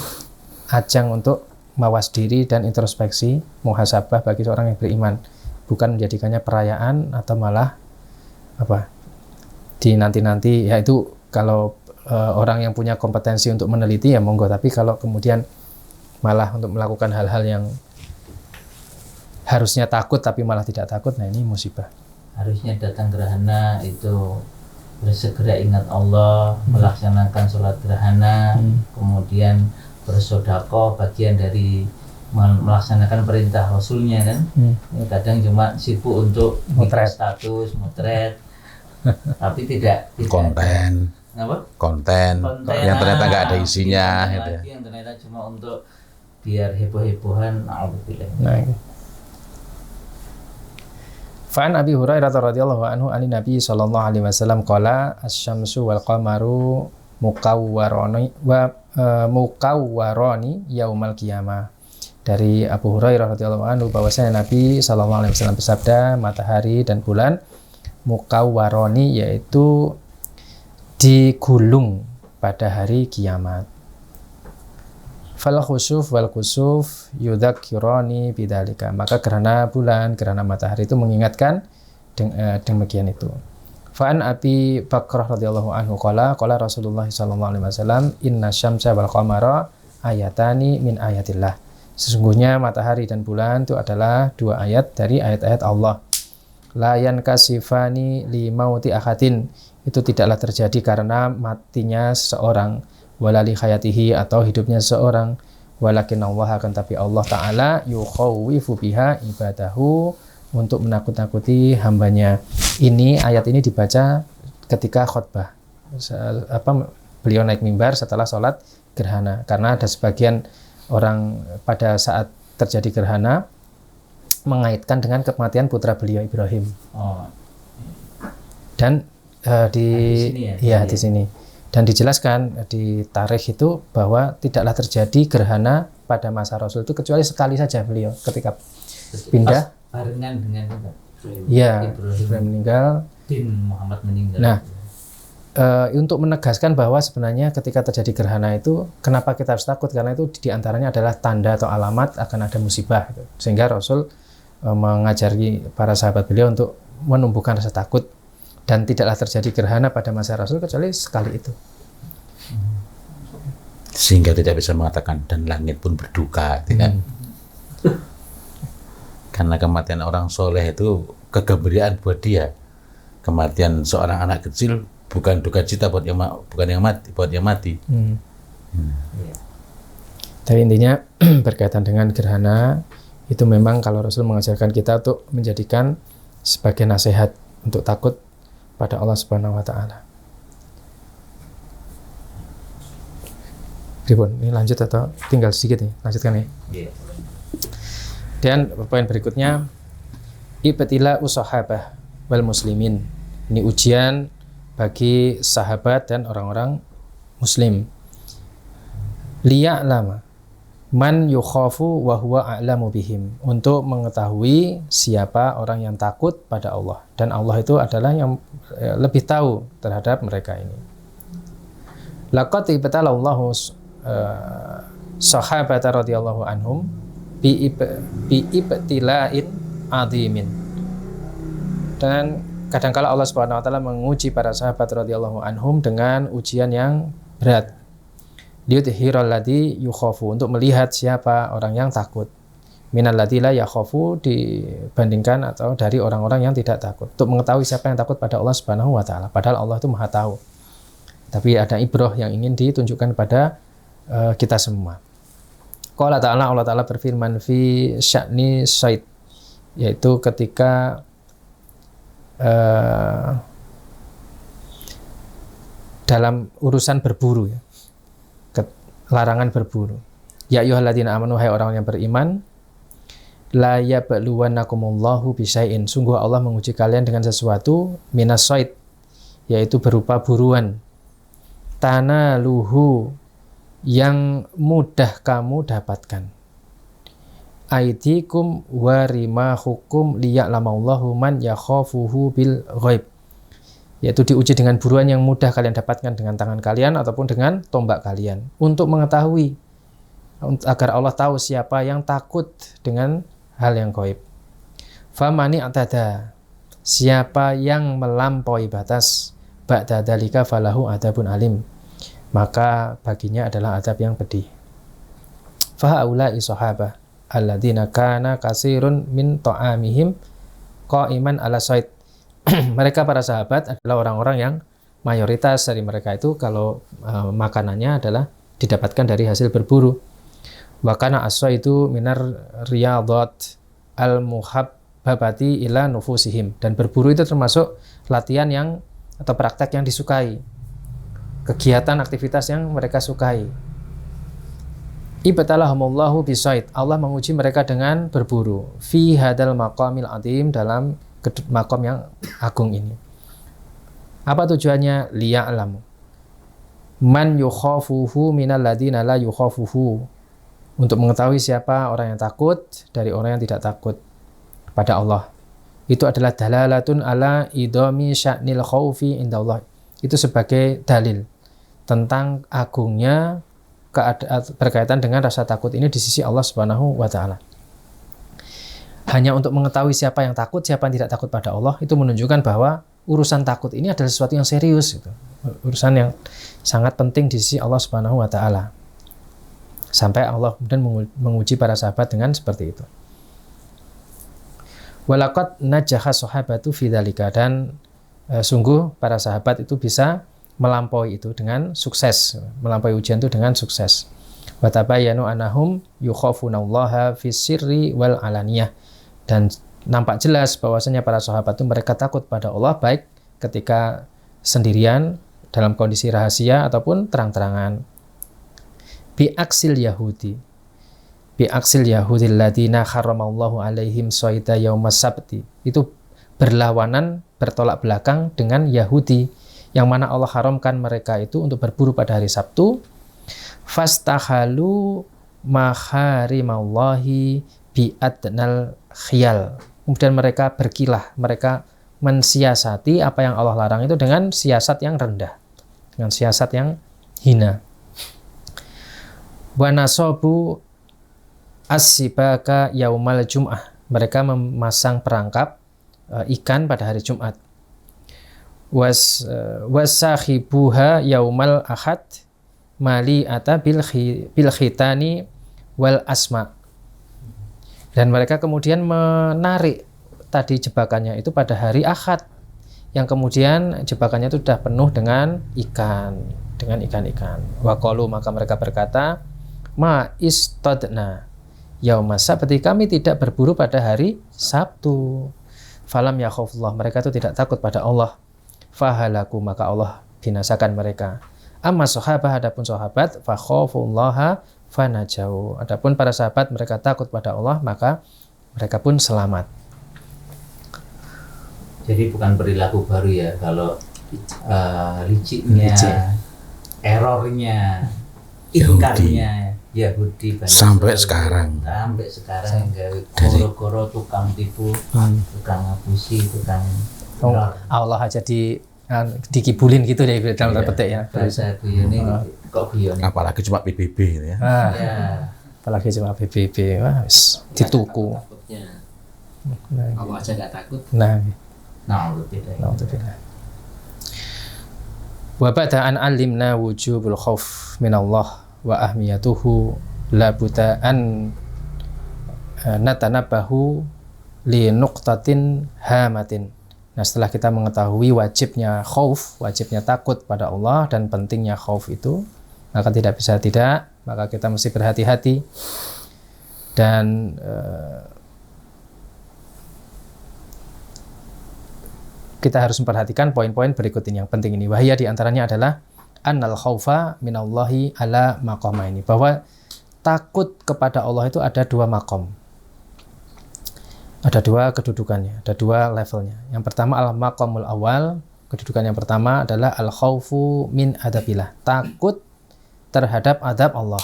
ajang untuk mawas diri dan introspeksi, muhasabah bagi seorang yang beriman, bukan menjadikannya perayaan atau malah di nanti-nanti. Ya itu kalau orang yang punya kompetensi untuk meneliti ya monggo, tapi kalau kemudian malah untuk melakukan hal-hal yang harusnya takut tapi malah tidak takut, nah ini musibah. Harusnya datang gerhana itu bersegera ingat Allah, melaksanakan sholat gerhana, kemudian bersedekah, bagian dari melaksanakan perintah Rasulnya kan. Kadang cuma sibuk untuk bikin status, motret, tapi tidak konten. Apa? Konten yang ternyata nggak ada isinya gitu ya. Yang ternyata cuma untuk biar heboh-hebohan. Nah, Fa'an Abi Hurairah radhiyallahu anhu ani Nabi sallallahu alaihi wasallam qala asy-syamsu wal qamaru mukawwarani yaumal qiyamah. Dari Abu Hurairah radhiyallahu anhu bahwasanya Nabi sallallahu alaihi wasallam bersabda, matahari dan bulan mukawwarani, yaitu digulung pada hari kiamat. Fal khusuf wal kusuf yudzakkirani bidzalika. Maka gerhana bulan, gerhana matahari itu mengingatkan demikian itu. Fa'an Abi Bakrah radhiyallahu anhu qala Rasulullah sallallahu alaihi wasallam inna syamsa wal qamara ayatani min ayatillah. Sesungguhnya matahari dan bulan itu adalah dua ayat dari ayat-ayat Allah. La yankasifani li mauti ahadin, itu tidaklah terjadi karena matinya seseorang, walali hayatihi, atau hidupnya seseorang, walakin Allah, akan tapi Allah Ta'ala yukhawwifu biha ibadahu, untuk menakut-nakuti hambanya. Ini ayat ini dibaca ketika khutbah, beliau naik mimbar setelah sholat gerhana, karena ada sebagian orang pada saat terjadi gerhana mengaitkan dengan kematian putra beliau Ibrahim. Dan di sini dan dijelaskan di tarikh itu bahwa tidaklah terjadi gerhana pada masa Rasul itu kecuali sekali saja beliau ketika pindah barengan dengan Ibrahim meninggal, Muhammad meninggal. Nah, untuk menegaskan bahwa sebenarnya ketika terjadi gerhana itu kenapa kita harus takut, karena itu diantaranya adalah tanda atau alamat akan ada musibah gitu. Sehingga Rasul mengajari para sahabat beliau untuk menumbuhkan rasa takut, dan tidaklah terjadi gerhana pada masa Rasul kecuali sekali itu. Sehingga tidak bisa mengatakan dan langit pun berduka, tidak? Karena kematian orang soleh itu kegembiraan buat dia. Kematian seorang anak kecil bukan duka cita buat yang mati. Tapi intinya berkaitan dengan gerhana itu memang kalau Rasul mengajarkan kita untuk menjadikan sebagai nasihat untuk takut pada Allah Subhanahu wa taala. Ribon, ini lanjut atau tinggal sedikit nih? Lanjutkan ya. Dan poin berikutnya, ibtila usahabah wal muslimin. Ini ujian bagi sahabat dan orang-orang muslim. Liya'lama man yukhafu wa huwa a'lamu bihim. Untuk mengetahui siapa orang yang takut pada Allah, dan Allah itu adalah yang lebih tahu terhadap mereka ini. Laqad ibtalallahu sahabata radhiyallahu anhum bi ibtila'in adimin. Dan kadangkala Allah Subhanahu wa taala menguji para sahabat radhiyallahu anhum dengan ujian yang berat. Liyudhiral ladzi yukhafu, untuk melihat siapa orang yang takut. Minal ladzi la yakhafu, dibandingkan atau dari orang-orang yang tidak takut. Untuk mengetahui siapa yang takut pada Allah Subhanahu wa taala. Padahal Allah itu Maha tahu. Tapi ada ibrah yang ingin ditunjukkan pada kita semua. Allah Ta'ala berfirman fi sya'ni said, yaitu ketika dalam urusan berburu ya, larangan berburu. Ya ayyuhalladzina amanu, hai orang yang beriman, la yabluwannakumullahu bisyai'in, sungguh Allah menguji kalian dengan sesuatu minas said, yaitu berupa buruan, tanaluhu, yang mudah kamu dapatkan. Aidikum wa rimahukum liya'lamallahu man yakhafuhu bil ghaib, yaitu diuji dengan buruan yang mudah kalian dapatkan dengan tangan kalian ataupun dengan tombak kalian, untuk mengetahui, agar Allah tahu siapa yang takut dengan hal yang ghaib. Famani atada, siapa yang melampaui batas, ba'da dzalika falahu adabun alim, maka baginya adalah azab yang pedih. Fahaulai sahabah alladzina kana kasirun min ta'amihim qa'iman ala said. Mereka para sahabat adalah orang-orang yang mayoritas dari mereka itu kalau makanannya adalah didapatkan dari hasil berburu. Wa kana as-saidu minar riyadat al-muhabbabati ila nufusihim, dan berburu itu termasuk latihan yang atau praktek yang disukai, kegiatan aktivitas yang mereka sukai. Ibtalahumullahu bisaid, Allah menguji mereka dengan berburu. Fi hadal maqamil azim, dalam makom yang agung ini. Apa tujuannya? Liya'lamu man yukhafuhu minal ladzina la yukhafuhu, untuk mengetahui siapa orang yang takut dari orang yang tidak takut pada Allah. Itu adalah dalalatun ala idami sya'nil khaufi indallah. Itu sebagai dalil tentang agungnya berkaitan dengan rasa takut ini di sisi Allah Subhanahu wa taala. Hanya untuk mengetahui siapa yang takut, siapa yang tidak takut pada Allah, itu menunjukkan bahwa urusan takut ini adalah sesuatu yang serius gitu. Urusan yang sangat penting di sisi Allah Subhanahu wa taala. Sampai Allah kemudian menguji para sahabat dengan seperti itu. Walaqad najaha sahabatu fi dzalika, dan sungguh para sahabat itu bisa melampaui itu dengan sukses, melampaui ujian itu dengan sukses. Wa tabayyanu annahum yukhafunallaha fis sirri wal alaniyah, dan nampak jelas bahwasanya para sahabat itu mereka takut pada Allah baik ketika sendirian, dalam kondisi rahasia ataupun terang-terangan. Bi aksil Yahudi, bi aksil Yahudi alladziina haramallahu alaihim saida yaumas sabti, itu berlawanan, bertolak belakang dengan Yahudi yang mana Allah haramkan mereka itu untuk berburu pada hari Sabtu. Fastahalu maharimallahi bi'adnal khiyal, kemudian mereka berkilah, mereka mensiasati apa yang Allah larang itu dengan siasat yang rendah. dengan siasat yang hina. Wa nasabu as-sibaka yaumal jum'ah. Mereka memasang perangkap ikan pada hari Jumat. Wasakhibuha yaumal ahad mali'ata bil khitani wal asma. Dan mereka kemudian menarik tadi jebakannya itu pada hari Ahad, yang kemudian jebakannya itu sudah penuh dengan ikan-ikan. Waqalu, maka mereka berkata, ma istadna yauma sabti, kami tidak berburu pada hari Sabtu. Falam yakhafullah, mereka itu tidak takut pada Allah. Fahalaku, maka Allah binasakan mereka. Amma sahabah, adapun sahabat, fakhafullaha fanajau. Adapun para sahabat mereka takut pada Allah, maka mereka pun selamat. Jadi bukan perilaku baru ya, kalau liciknya, errornya, ingkarnya Yahudi sampai sekarang goro-goro tukang tipu, tukang ngapusi, tukang Allah aja dikibulin gitu deh dalam tanda petik ya. Bahasa guyone kok guyone. Apalagi cuma PBB gitu ya. Apalagi cuma PBB, wah dituku. Allah aja nggak takut. Na'udzubillah. Wa ba'da an alimna wujubul khauf minallah wa ahmiyatuhu la buta an natanabahu li nuqtatin hamatin. Nah, setelah kita mengetahui wajibnya khauf, wajibnya takut pada Allah dan pentingnya khauf itu, maka tidak bisa tidak, maka kita mesti berhati-hati. Dan kita harus memperhatikan poin-poin berikut ini yang penting ini. Wahia diantaranya adalah annal khaufa minallahi ala maqamaini, bahwa takut kepada Allah itu ada dua maqam. Ada dua kedudukannya, ada dua levelnya. Yang pertama al-maqamul awal, kedudukan yang pertama adalah al-khaufu min adabillah, takut terhadap adab Allah.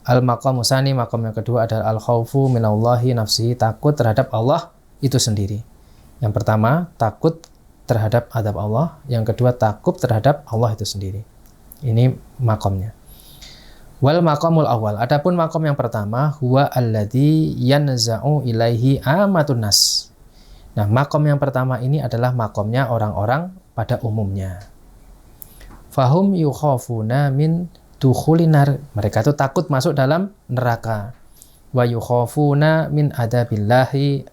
Al-maqamu tsani, maqam yang kedua adalah al-khaufu minallahi nafsihi, takut terhadap Allah itu sendiri. Yang pertama takut terhadap adab Allah, yang kedua takut terhadap Allah itu sendiri. Ini maqamnya. Wal maqamul awal, adapun maqam yang pertama huwa alladzi yanza'u ilaihi amatun nas. Nah, maqam yang pertama ini adalah maqamnya orang-orang pada umumnya. Fahum yukhafuna min dukhulinar, mereka itu takut masuk dalam neraka. Wa yukhafuna min adabillahi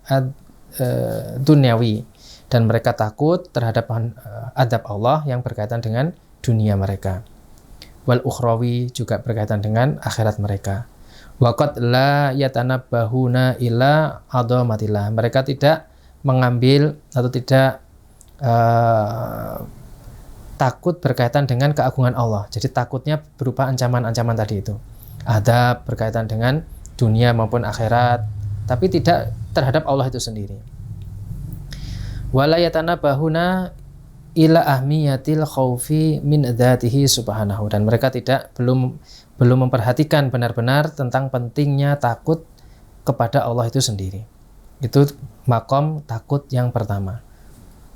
dunyawi, dan mereka takut terhadap adab Allah yang berkaitan dengan dunia mereka. Wal ukhrawi, juga berkaitan dengan akhirat mereka. Waqad la yatanabbahuna ila adamatillah, mereka tidak mengambil atau tidak takut berkaitan dengan keagungan Allah. Jadi takutnya berupa ancaman-ancaman tadi itu, adab berkaitan dengan dunia maupun akhirat, tapi tidak terhadap Allah itu sendiri. Wala yatanabbahuna ila ahmiyatil khaufi min dzatihi subhanahu, dan mereka belum memperhatikan benar-benar tentang pentingnya takut kepada Allah itu sendiri. Itu maqam takut yang pertama.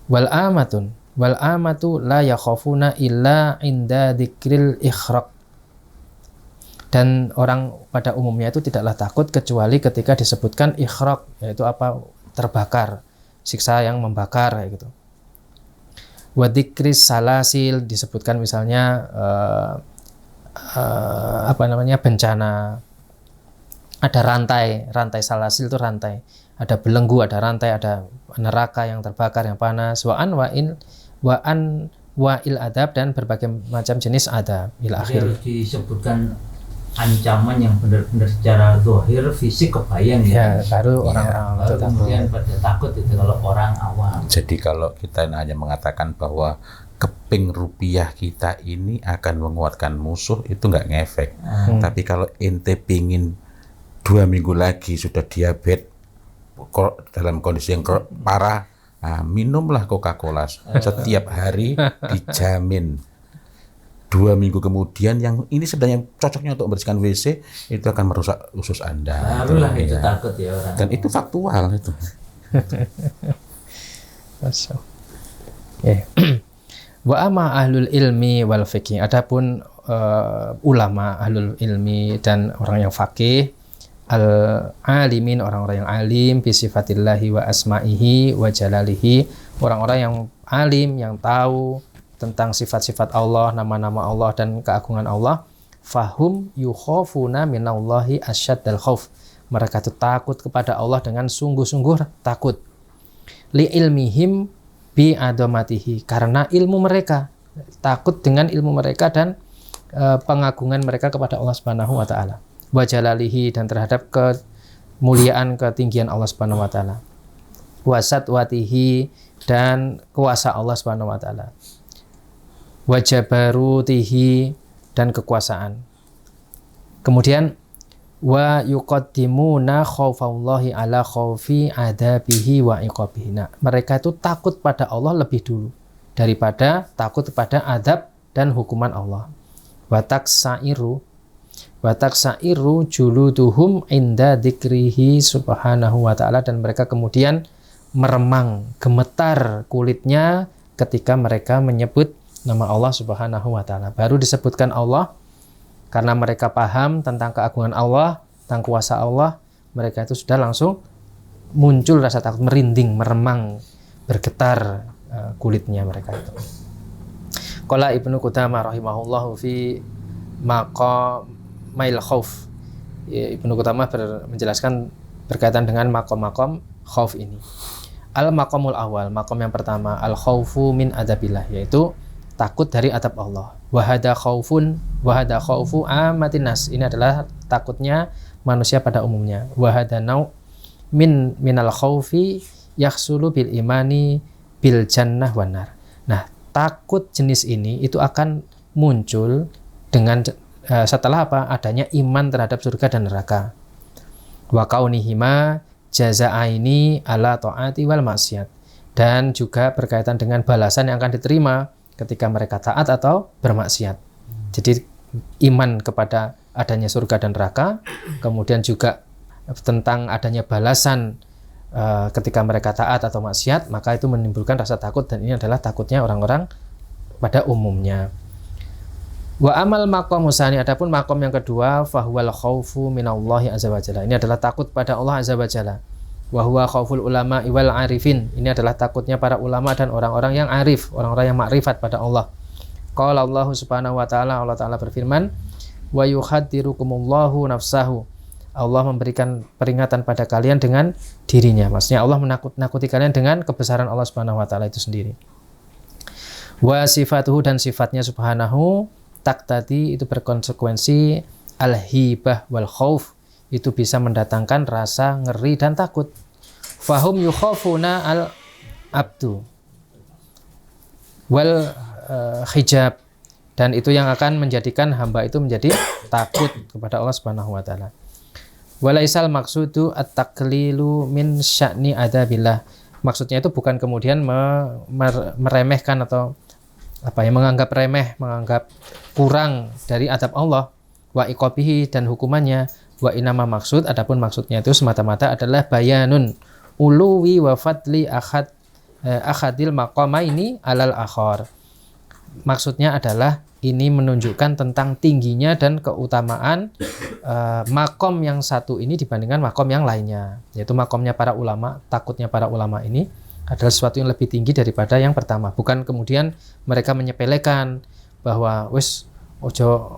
Wal amatu la yakhafuna illa inda dzikril ikhraq, dan orang pada umumnya itu tidaklah takut kecuali ketika disebutkan ikhraq, yaitu apa? Terbakar, siksa yang membakar kayak gitu. Wa dzikris salasil, disebutkan misalnya bencana, ada rantai salasil itu rantai, ada belenggu, ada rantai, ada neraka yang terbakar yang panas, wa'il adab, dan berbagai macam jenis adab ila akhir. Harus disebutkan ancaman yang benar-benar secara zahir fisik kebayang ya, baru orang baru kemudian pada takut itu kalau orang awam. Jadi kalau kita hanya mengatakan bahwa keping rupiah kita ini akan menguatkan musuh, itu nggak ngefek. Tapi kalau ente pingin 2 minggu lagi sudah diabetes dalam kondisi yang parah, minumlah Coca-Cola setiap hari, dijamin 2 minggu kemudian yang ini sebenarnya cocoknya untuk membersihkan WC itu akan merusak usus Anda. Barulah itu takut ya orang. Dan itu faktual itu. Wa amma ahlul ilmi wal fiqih. Adapun ulama ahlul ilmi dan orang yang faqih, al-alimin, orang-orang yang alim bi sifatillahi wa asma'ihi wa jalalihi, orang-orang yang alim yang tahu tentang sifat-sifat Allah, nama-nama Allah dan keagungan Allah. Fahum yukhafuna minallahi asyaddal khauf. Mereka itu takut kepada Allah dengan sungguh-sungguh takut. Li ilmihim bi adomatihi, karena ilmu mereka, takut dengan ilmu mereka dan pengagungan mereka kepada Allah Subhanahu wa taala. Wa jalalihi, dan terhadap kemuliaan ketinggian Allah Subhanahu wa taala. Wa satwatihi, dan kuasa Allah Subhanahu wa taala. Wa jabarutihi, dan kekuasaan. Kemudian wa yuqaddimuna khaufallahi ala khaufi adabihi wa iqabihi. Nah, mereka itu takut pada Allah lebih dulu daripada takut kepada adab dan hukuman Allah. Wa taksairu juluduhum inda dzikrihi subhanahu wa ta'ala, dan mereka kemudian meremang, gemetar kulitnya ketika mereka menyebut nama Allah Subhanahu wa ta'ala. Baru disebutkan Allah, karena mereka paham tentang keagungan Allah, tentang kuasa Allah, mereka itu sudah langsung muncul rasa takut, merinding, meremang, bergetar kulitnya mereka itu. Qala Ibnu Qudamah rahimahullahu fi maqamail khauf. Ibnu Qudamah menjelaskan berkaitan dengan makom-makom khauf ini. Al-maqamul awal, makom yang pertama, al-khaufu min adabillah, yaitu takut dari adab Allah. Wahada khaufu amatin nas, ini adalah takutnya manusia pada umumnya. Wahada nau minal khaufi yakhsulu bil imani bil jannah wan nar. Nah, takut jenis ini itu akan muncul dengan setelah apa? Adanya iman terhadap surga dan neraka. Wa kaunihima jazaaini ala taati wal maksiat, dan juga berkaitan dengan balasan yang akan diterima ketika mereka taat atau bermaksiat. Jadi iman kepada adanya surga dan neraka, kemudian juga tentang adanya balasan ketika mereka taat atau maksiat, maka itu menimbulkan rasa takut, dan ini adalah takutnya orang-orang pada umumnya. Wa amal maqam musani, adapun makom yang kedua, fahuwal khaufu minallahi azza wajalla. Ini adalah takut pada Allah azza wajalla. Wa huwa khauful ulama wal arifin. Ini adalah takutnya para ulama dan orang-orang yang arif, orang-orang yang makrifat pada Allah. Qala Allah Subhanahu wa taala, Allah taala berfirman, wa yukhaddirukumullahu nafsahu. Allah memberikan peringatan pada kalian dengan dirinya. Maksudnya Allah menakut-nakuti kalian dengan kebesaran Allah Subhanahu wa taala itu sendiri. Wa sifatuhu, dan sifatnya subhanahu, taqtadi, itu berkonsekuensi al-hibah wal khauf, itu bisa mendatangkan rasa ngeri dan takut. Fahum yukhafuna al-abdu wal hijab, dan itu yang akan menjadikan hamba itu menjadi takut kepada Allah Subhanahu wa taala. Walaisal maksudu at-taqlilu min sya'ni adabillah. Maksudnya itu bukan kemudian meremehkan atau menganggap remeh, menganggap kurang dari adab Allah, wa iqabihi, dan hukumannya. Wa inama maksud, adapun maksudnya itu semata-mata adalah bayanun uluwi wa fadli akhadil maqamaini alal akhar. Maksudnya adalah ini menunjukkan tentang tingginya dan keutamaan makom yang satu ini dibandingkan makom yang lainnya, yaitu makomnya para ulama. Takutnya para ulama ini adalah sesuatu yang lebih tinggi daripada yang pertama. Bukan kemudian mereka menyepelekan bahwa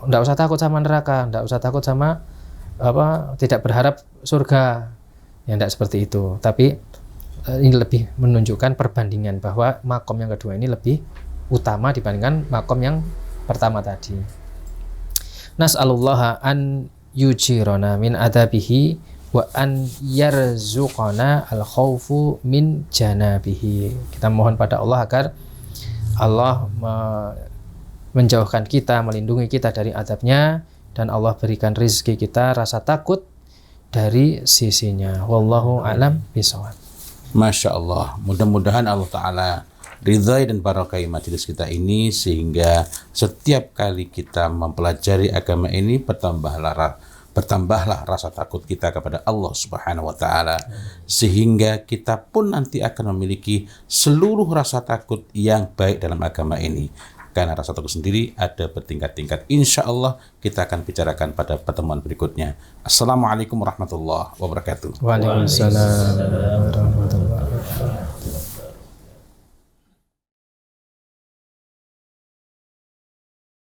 ndak usah takut sama neraka, ndak usah takut sama tidak berharap surga, ya ndak seperti itu. Tapi ini lebih menunjukkan perbandingan bahwa makom yang kedua ini lebih utama dibandingkan makom yang pertama tadi. Nas'alullaha an yujirona min adabihi wa an yarzuqana al-khawfu min janabihi. Kita mohon pada Allah agar Allah menjauhkan kita, melindungi kita dari adabnya, dan Allah berikan rizki kita rasa takut dari sisinya. Wallahu a'lam bishawab. Masya Allah, mudah-mudahan Allah Ta'ala ridhai dan barakai majelis kita ini, sehingga setiap kali kita mempelajari agama ini bertambahlah bertambahlah rasa takut kita kepada Allah Subhanahu wa taala, sehingga kita pun nanti akan memiliki seluruh rasa takut yang baik dalam agama ini. Karena rasa takut sendiri ada bertingkat-tingkat. Insya Allah kita akan bicarakan pada pertemuan berikutnya. Assalamualaikum warahmatullahi wabarakatuh. Waalaikumsalam warahmatullahi wabarakatuh.